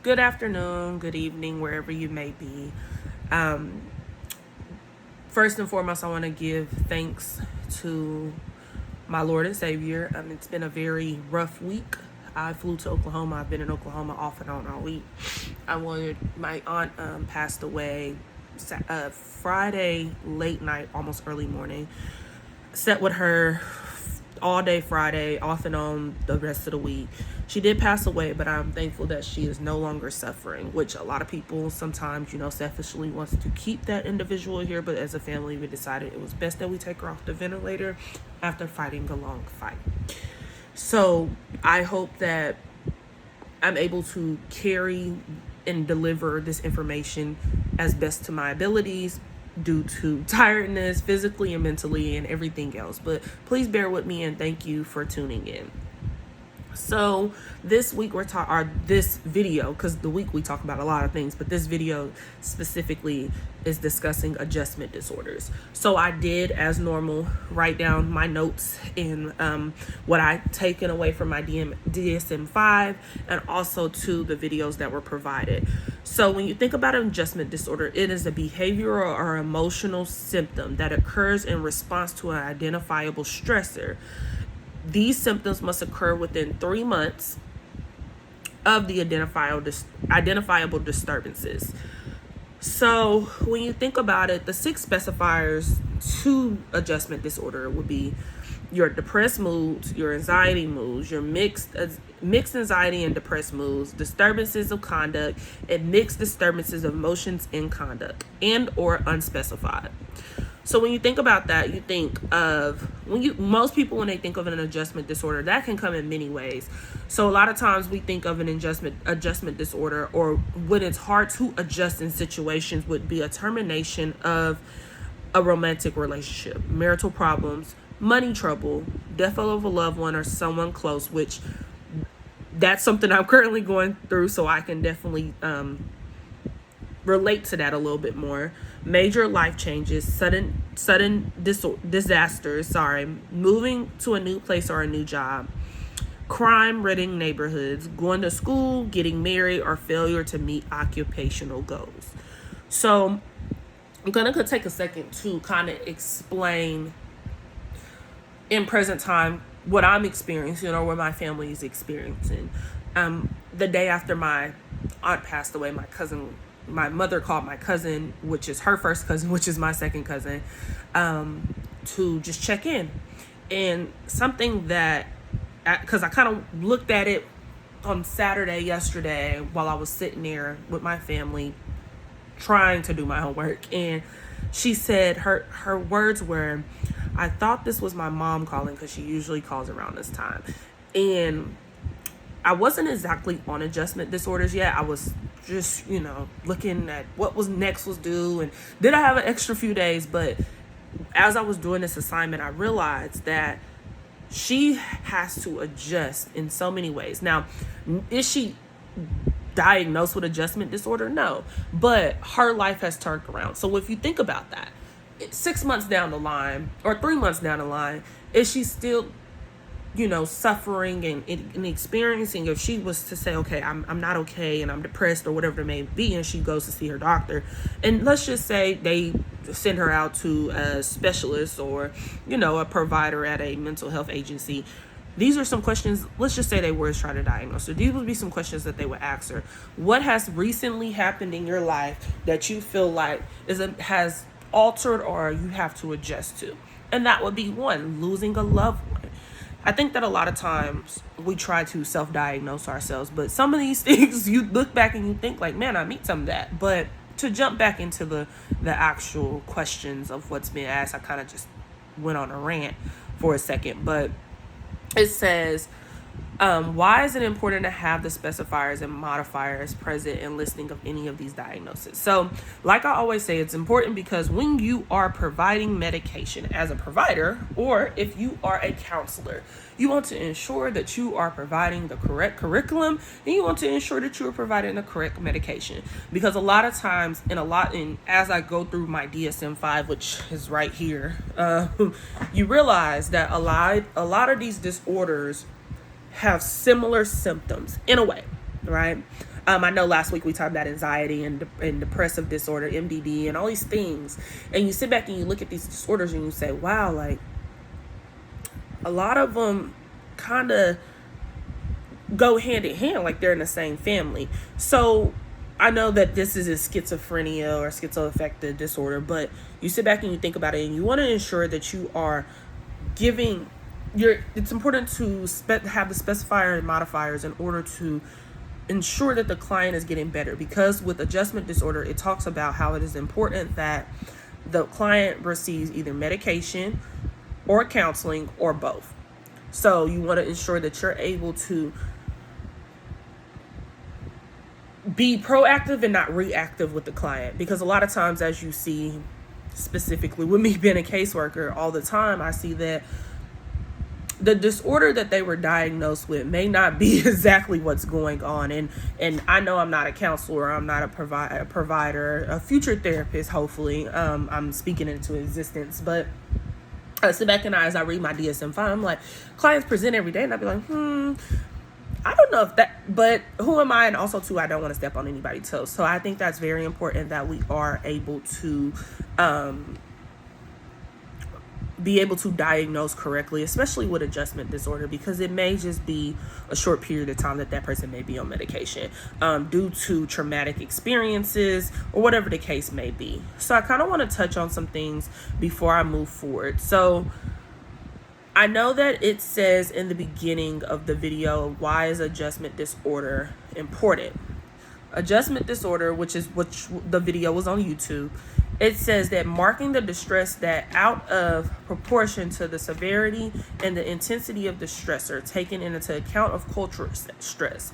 Good afternoon, good evening, wherever you may be. Um, First and foremost, I want to give thanks to my Lord and Savior. It's been a very rough week. I flew to Oklahoma. I've been in Oklahoma off and on all week. My aunt passed away Friday late night, almost early morning. Sat with her all day Friday, off and on the rest of the week. She did pass away, but I'm thankful that she is no longer suffering, which a lot of people sometimes, selfishly wants to keep that individual here. But as a family, we decided it was best that we take her off the ventilator after fighting a long fight. So I hope that I'm able to carry and deliver this information as best to my abilities, due to tiredness, physically and mentally, and everything else. But please bear with me and thank you for tuning in. So this week this video, because the week we talk about a lot of things, but this video specifically is discussing adjustment disorders. So I did, as normal, write down my notes in what I taken away from my DSM-5 and also to the videos that were provided. So when you think about an adjustment disorder, it is a behavioral or emotional symptom that occurs in response to an identifiable stressor. These symptoms must occur within 3 months of the identifiable disturbances. So when you think about it, the 6 specifiers to adjustment disorder would be your depressed moods, your anxiety moods, your mixed anxiety and depressed moods, disturbances of conduct, and mixed disturbances of emotions and conduct, and or unspecified. So when you think about that, you think of most people, when they think of an adjustment disorder, that can come in many ways. So a lot of times we think of an adjustment disorder, or when it's hard to adjust in situations, would be a termination of a romantic relationship, marital problems, money trouble, death of a loved one or someone close, which that's something I'm currently going through, so I can definitely relate to that a little bit more. Major life changes, sudden disasters, moving to a new place or a new job, crime-ridden neighborhoods, going to school, getting married, or failure to meet occupational goals. So I'm going to take a second to kind of explain in present time what I'm experiencing or what my family is experiencing. The day after my aunt passed away, my mother called my cousin, which is her first cousin, which is my second cousin, to just check in. And something that, because I kind of looked at it on Saturday yesterday while I was sitting there with my family trying to do my homework, and she said her words were, "I thought this was my mom calling," because she usually calls around this time. And I wasn't exactly on adjustment disorders yet. I was just, looking at what was due and did I have an extra few days. But as I was doing this assignment, I realized that she has to adjust in so many ways. Now, is she diagnosed with adjustment disorder? No, but her life has turned around. So if you think about that, 6 months down the line or 3 months down the line, is she still suffering and experiencing? If she was to say, okay, I'm not okay and I'm depressed or whatever it may be, and she goes to see her doctor, and let's just say they send her out to a specialist or a provider at a mental health agency, these are some questions. Let's just say they were trying to diagnose her. These would be some questions that they would ask her. What has recently happened in your life that you feel like has altered or you have to adjust to? And that would be one, losing a loved one. I think that a lot of times we try to self-diagnose ourselves, but some of these things you look back and you think like, man, I need some of that. But to jump back into the actual questions of what's being asked, I kind of just went on a rant for a second, but it says, why is it important to have the specifiers and modifiers present in listing of any of these diagnoses? So like I always say, it's important because when you are providing medication as a provider, or if you are a counselor, you want to ensure that you are providing the correct curriculum, and you want to ensure that you are providing the correct medication. Because a lot of times, as I go through my DSM-5, which is right here, you realize that a lot of these disorders have similar symptoms in a way, right? I know last week we talked about anxiety and depressive disorder, MDD, and all these things. And you sit back and you look at these disorders and you say, wow, like a lot of them kind of go hand in hand, like they're in the same family. So I know that this is a schizophrenia or schizoaffective disorder, but you sit back and you think about it and you want to ensure that you are giving it's important to have the specifier and modifiers in order to ensure that the client is getting better, because with adjustment disorder, it talks about how it is important that the client receives either medication or counseling or both. So you want to ensure that you're able to be proactive and not reactive with the client, because a lot of times, as you see, specifically with me being a caseworker all the time, I see that the disorder that they were diagnosed with may not be exactly what's going on. And I know I'm not a counselor, I'm not a provider, a future therapist, hopefully. I'm speaking into existence, but I sit back and as I read my DSM-5, I'm like, clients present every day, and I'd be like, I don't know if that, but who am I? And also too, I don't want to step on anybody's toes. So I think that's very important that we are able to be able to diagnose correctly, especially with adjustment disorder, because it may just be a short period of time that person may be on medication due to traumatic experiences or whatever the case may be. So I kind of want to touch on some things before I move forward. So I know that it says in the beginning of the video, why is adjustment disorder important? Adjustment disorder, which the video was on YouTube, it says that marking the distress that out of proportion to the severity and the intensity of the stressor, taken into account of cultural stress.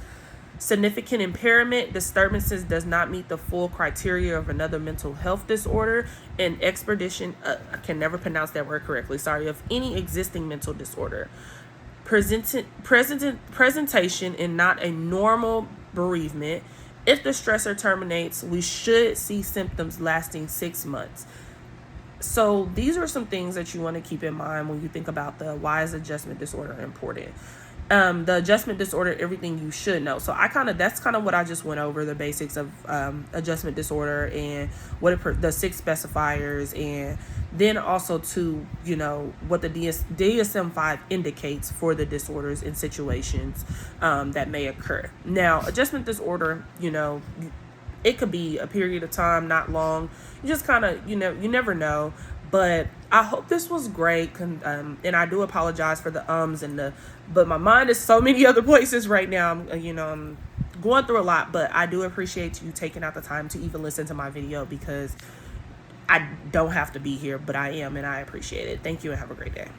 Significant impairment, disturbances does not meet the full criteria of another mental health disorder, and expedition, I can never pronounce that word correctly, sorry, of any existing mental disorder. Presentation in not a normal bereavement. If the stressor terminates, we should see symptoms lasting 6 months. So these are some things that you want to keep in mind when you think about why is adjustment disorder important. The adjustment disorder, everything you should know. So that's kind of what I just went over, the basics of adjustment disorder and the 6 specifiers, and then also to, what the DSM-5 indicates for the disorders and situations that may occur. Now, adjustment disorder, it could be a period of time, not long. You just kind of, you never know. But I hope this was great, and I do apologize for the but my mind is so many other places right now. I'm going through a lot, but I do appreciate you taking out the time to even listen to my video, because I don't have to be here, but I am, and I appreciate it. Thank you, and have a great day.